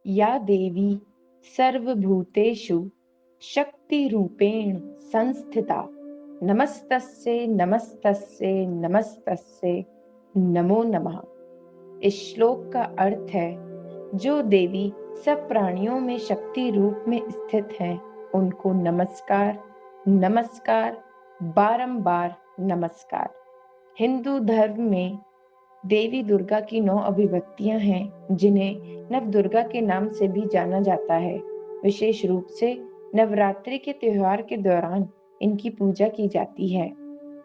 या देवी सर्वभूतेषु शक्तिरूपेण संस्थिता नमस्तस्यै नमस्तस्यै नमस्तस्यै नमो नमः। इस श्लोक का अर्थ है, जो देवी सब प्राणियों में शक्ति रूप में स्थित हैं, उनको नमस्कार नमस्कार बारंबार नमस्कार। हिंदू धर्म में देवी दुर्गा की 9 अभिव्यक्तियां हैं, जिन्हें नव दुर्गा के नाम से भी जाना जाता है। विशेष रूप से नवरात्रि के त्योहार के दौरान इनकी पूजा की जाती है।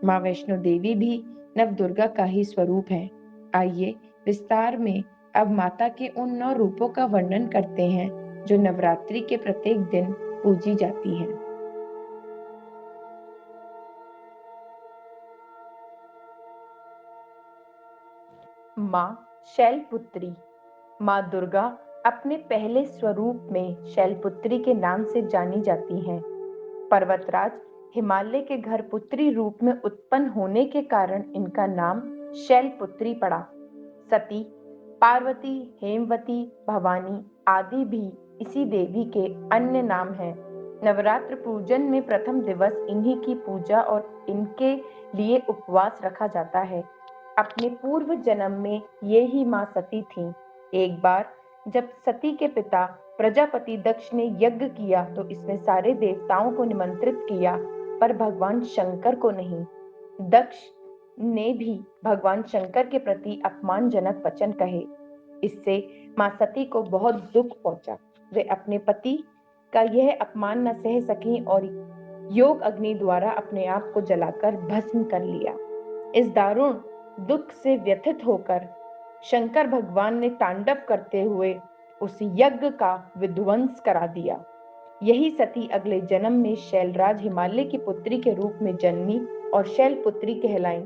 माँ वैष्णो देवी भी नव दुर्गा का ही स्वरूप है। आइए विस्तार में अब माता के उन 9 रूपों का वर्णन करते हैं, जो नवरात्रि के प्रत्येक दिन पूजी जाती हैं। माँ शैलपुत्री। माँ दुर्गा अपने पहले स्वरूप में शैलपुत्री के नाम से जानी जाती हैं। पर्वतराज हिमालय के घर पुत्री रूप में उत्पन्न होने के कारण इनका नाम शैलपुत्री पड़ा। सती, पार्वती, हेमवती, भवानी आदि भी इसी देवी के अन्य नाम हैं। नवरात्र पूजन में प्रथम दिवस इन्हीं की पूजा और इनके लिए उपवास रखा जाता है। अपने पूर्व जन्म में ये ही माँ सती थीं। एक बार जब सती के पिता प्रजापति दक्ष ने यज्ञ किया तो इसमें सारे देवताओं को निमंत्रित किया, पर भगवान शंकर को नहीं। दक्ष ने भी भगवान शंकर के प्रति अपमानजनक वचन कहे। इससे माँ सती को बहुत दुख पहुंचा। वे अपने पति का यह अपमान न सह सकी और योग अग्नि द्वारा अपने आप को जलाकर भस्म कर लिया। इस दारुण दुख से व्यथित होकर शंकर भगवान ने तांडव करते हुए उस यज्ञ का विध्वंस करा दिया। यही सती अगले जन्म में शैलराज हिमालय की पुत्री के रूप में जन्मी और शैलपुत्री कहलाई।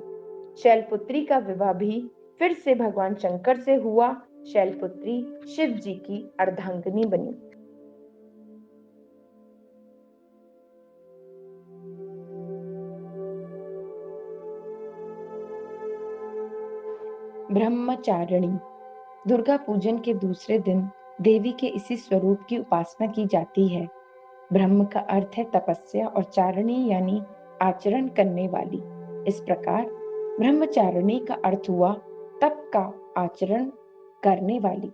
शैलपुत्री का विवाह भी फिर से भगवान शंकर से हुआ। शैलपुत्री शिव जी की अर्धांगिनी बनी। ब्रह्मचारिणी। दुर्गा पूजन के दूसरे दिन देवी के इसी स्वरूप की उपासना की जाती है। ब्रह्म का अर्थ है तपस्या और चारिणी यानी आचरण करने वाली। इस प्रकार ब्रह्मचारिणी का अर्थ हुआ तप का आचरण करने वाली।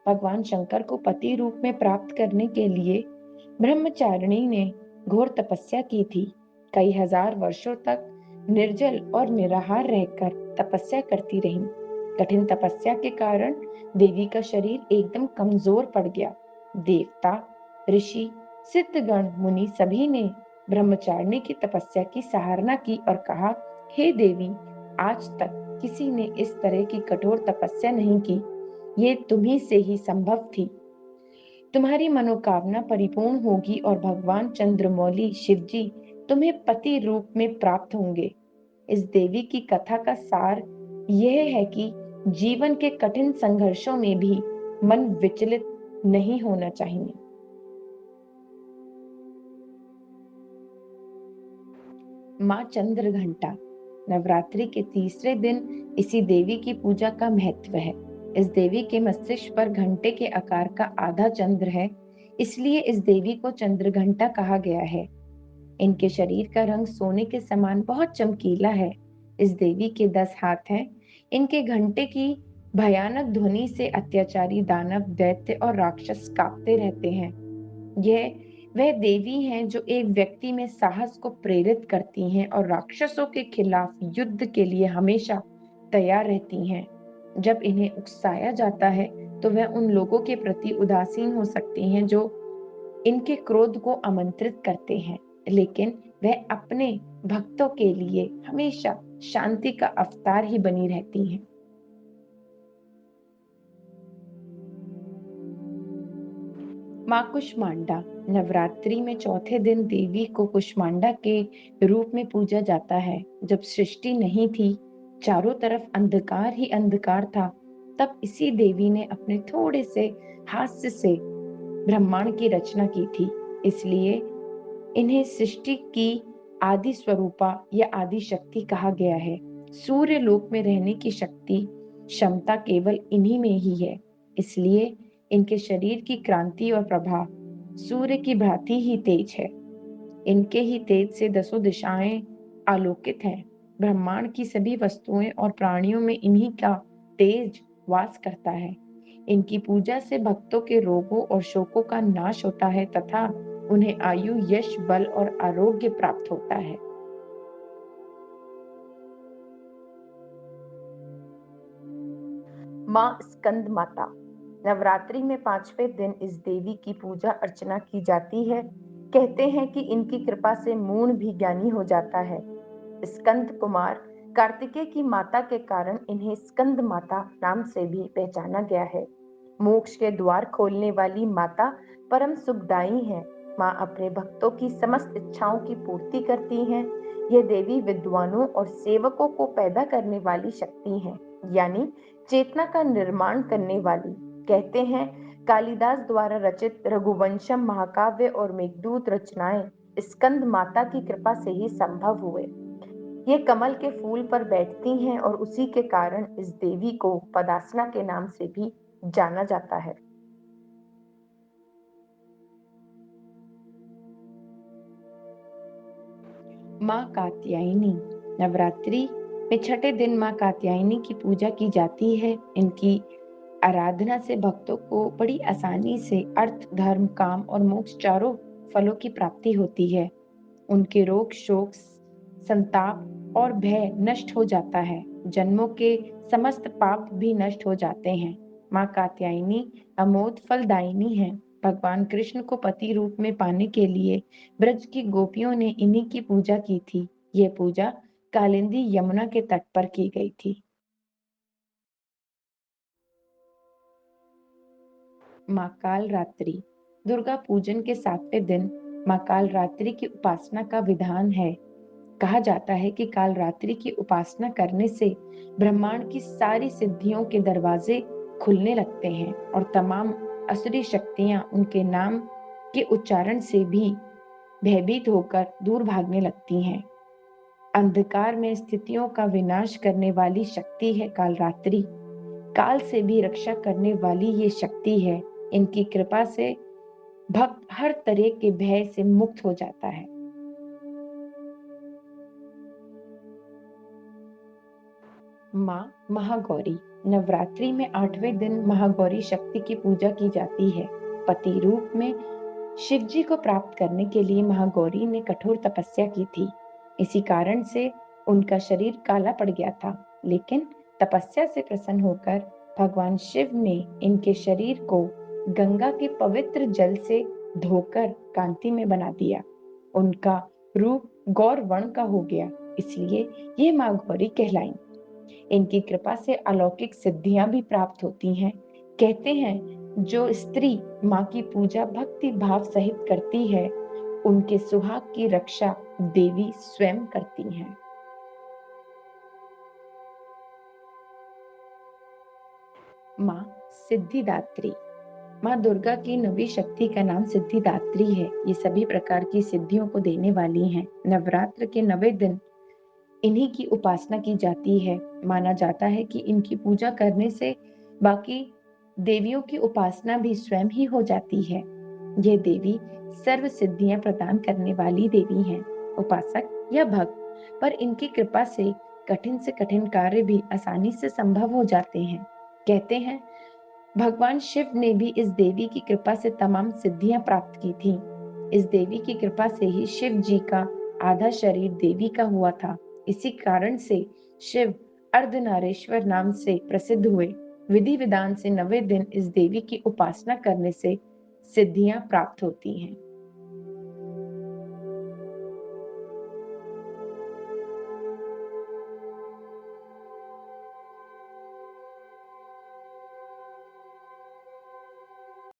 भगवान शंकर को पति रूप में प्राप्त करने के लिए ब्रह्मचारिणी ने घोर तपस्या की थी। कई हजार वर्षों तक निर्जल और निराहार रहकर तपस्या करती रहीं। कठिन तपस्या के कारण देवी का शरीर एकदम कमजोर पड़ गया। देवता, ऋषि, सिद्धगण, मुनि सभी ने ब्रह्मचारिणी की तपस्या की सराहना की और कहा, हे देवी, आज तक किसी ने इस तरह की कठोर तपस्या नहीं की। ये तुम्ही से ही संभव थी। तुम्हारी मनोकामना परिपूर्ण होगी और भगवान चंद्रमौली शिवजी तुम्हें पति रूप में प्राप्त होंगे। इस देवी की कथा का सार यह है कि जीवन के कठिन संघर्षों में भी मन विचलित नहीं होना चाहिए। माँ चंद्रघंटा। नवरात्रि के तीसरे दिन इसी देवी की पूजा का महत्व है। इस देवी के मस्तिष्क पर घंटे के आकार का आधा चंद्र है, इसलिए इस देवी को चंद्रघंटा कहा गया है। इनके शरीर का रंग सोने के समान बहुत चमकीला है। इस देवी के 10 हाथ हैं। इनके घंटे की भयानक ध्वनि से अत्याचारी दानव, दैत्य और राक्षस कांपते रहते हैं। यह वह देवी हैं जो एक व्यक्ति में साहस को प्रेरित करती हैं और राक्षसों के खिलाफ युद्ध के लिए हमेशा तैयार रहती हैं। जब इन्हें उकसाया जाता है तो वह उन लोगों के प्रति उदासीन हो सकती हैं जो इनके क्रोध को आमंत्रित करते हैं, लेकिन वह अपने भक्तों के लिए हमेशा शांति का अवतार ही बनी रहती हैं। माँ कुष्मांडा। नवरात्रि में चौथे दिन देवी को कुष्मांडा के रूप में पूजा जाता है। जब सृष्टि नहीं थी, चारों तरफ अंधकार ही अंधकार था, तब इसी देवी ने अपने थोड़े से हास्य से ब्रह्मांड की रचना की थी। इसलिए इन्हें सृष्टि की आदि स्वरूपा या आदि शक्ति कहा गया है। सूर्य लोक में रहने की शक्ति, क्षमता केवल इन्हीं में ही है। इसलिए इनके शरीर की क्रांति और प्रभा सूर्य की भांति ही तेज है। इनके ही तेज से दसों दिशाएं आलोकित हैं। ब्रह्मांड की सभी वस्तुएं और प्राणियों में इन्हीं का तेज वास करता है। इनकी पूजा से भक्तों के रोगों और शोकों का नाश होता है तथा उन्हें आयु, यश, बल और आरोग्य प्राप्त होता है। माँ स्कंद माता। नवरात्रि में 5वें दिन इस देवी की पूजा अर्चना की जाती है। कहते हैं कि इनकी कृपा से मूढ़ भी ज्ञानी हो जाता है। स्कंद कुमार कार्तिकेय की माता के कारण इन्हें स्कंद माता नाम से भी पहचाना गया है। मोक्ष के द्वार खोलने वाली माता परम सुखदायी है। माँ अपने भक्तों की समस्त इच्छाओं की पूर्ति करती हैं। ये देवी विद्वानों और सेवकों को पैदा करने वाली शक्ति है, यानी चेतना का निर्माण करने वाली। कहते हैं कालिदास द्वारा रचित रघुवंशम महाकाव्य और मेघदूत रचनाएं स्कंद माता की कृपा से ही संभव हुए। ये कमल के फूल पर बैठती हैं और उसी के कारण इस देवी को पदासना के नाम से भी जाना जाता है। माँ कात्यायनी। नवरात्रि में छठे दिन माँ कात्यायनी की पूजा की जाती है। इनकी आराधना से भक्तों को बड़ी आसानी से अर्थ, धर्म, काम और मोक्ष चारों फलों की प्राप्ति होती है। उनके रोग, शोक, संताप और भय नष्ट हो जाता है। जन्मों के समस्त पाप भी नष्ट हो जाते हैं। माँ कात्यायनी अमोद फलदायिनी है। भगवान कृष्ण को पति रूप में पाने के लिए ब्रज की गोपियों ने इन्हीं की पूजा की थी। यह पूजा कालिंदी यमुना के तट पर की गई थी। माँ काल रात्रि। दुर्गा पूजन के 7वें दिन माँ काल रात्रि की उपासना का विधान है। कहा जाता है कि काल रात्रि की उपासना करने से ब्रह्मांड की सारी सिद्धियों के दरवाजे खुलने लगते हैं और तमाम असुरी शक्तियां उनके नाम के उच्चारण से भी भयभीत होकर दूर भागने लगती हैं। अंधकार में स्थितियों का विनाश करने वाली शक्ति है काल रात्रि। काल से भी रक्षा करने वाली ये शक्ति है। इनकी कृपा से भक्त हर तरह के भय से मुक्त हो जाता है। माँ महागौरी। नवरात्रि में 8वें दिन महागौरी शक्ति की पूजा की जाती है। पति रूप में शिव जी को प्राप्त करने के लिए महागौरी ने कठोर तपस्या की थी। इसी कारण से उनका शरीर काला पड़ गया था, लेकिन तपस्या से प्रसन्न होकर भगवान शिव ने इनके शरीर को गंगा के पवित्र जल से धोकर कांति में बना दिया। उनका रूप गौर वर्ण का हो गया, इसलिए ये माँ गौरी कहलाई। इनकी कृपा से अलौकिक सिद्धियां भी प्राप्त होती हैं। कहते हैं जो स्त्री माँ की पूजा भक्ति भाव सहित करती है, उनके सुहाग की रक्षा देवी स्वयं करती हैं। माँ सिद्धिदात्री। माँ दुर्गा की नवी शक्ति का नाम सिद्धिदात्री है। ये सभी प्रकार की सिद्धियों को देने वाली हैं। नवरात्र के 9वें दिन इन्हीं की उपासना की जाती है। माना जाता है कि इनकी पूजा करने से बाकी देवियों की उपासना भी स्वयं ही हो जाती है। ये देवी सर्व सिद्धियां प्रदान करने वाली देवी हैं। उपासक या भक्त पर इनकी कृपा से कठिन से कठिन कार्य भी आसानी से संभव हो जाते हैं। कहते हैं भगवान शिव ने भी इस देवी की कृपा से तमाम सिद्धियां प्राप्त की थी। इस देवी की कृपा से ही शिव जी का आधा शरीर देवी का हुआ था। इसी कारण से शिव अर्धनारेश्वर नाम से प्रसिद्ध हुए। विधि विधान से 9वें दिन इस देवी की उपासना करने से सिद्धियां प्राप्त होती हैं।